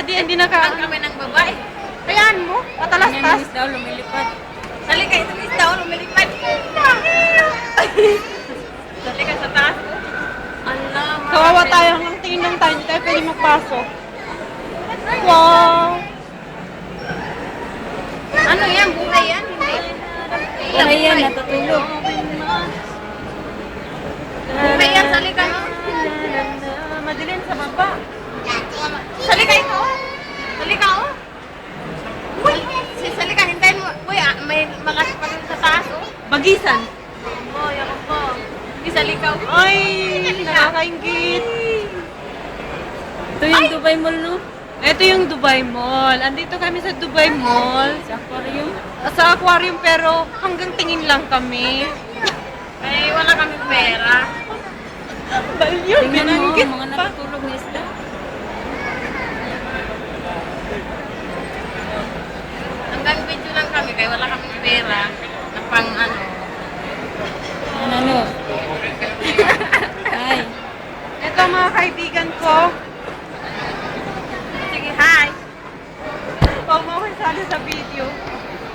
hindi naka... Ang kami ng babae. Kayaan mo, patalastas. Yung daw lumilipad. Sali ka, ito is daw, lumilipad. Sali ka sa taas. Allah, Kawawa tayo, hanggang tingin lang tayo, hindi tayo pwede magpasok. Wow! Ano yan? Buhay yan? Hindi. Buhay yan, natutulog. Buhay yan, sali ka. Madilim sa baba. Sali ka ito. Sali ka, oh. Uy, sali ka, hintayin mo. Uy, may makas pa rin sa taas, oh. Bagisan. Oh, yakap po. Hindi sali ka, oh. Ay, nakakaingit. Ito yung Dubai Mall, no? Ito yung Dubai Mall. Andito kami sa Dubai Mall. Sa aquarium. Sa aquarium pero hanggang tingin lang kami. Eh, wala kami pera. Balyo, Tingnan mo, binanggit mga pa. natutulog na isda. Hanggang video lang kami, kaya wala kami pera. Na pang ano. Ano? Ay. Ito mga kaibigan ko. Sige, hi. Huwag mo ako isali sa video.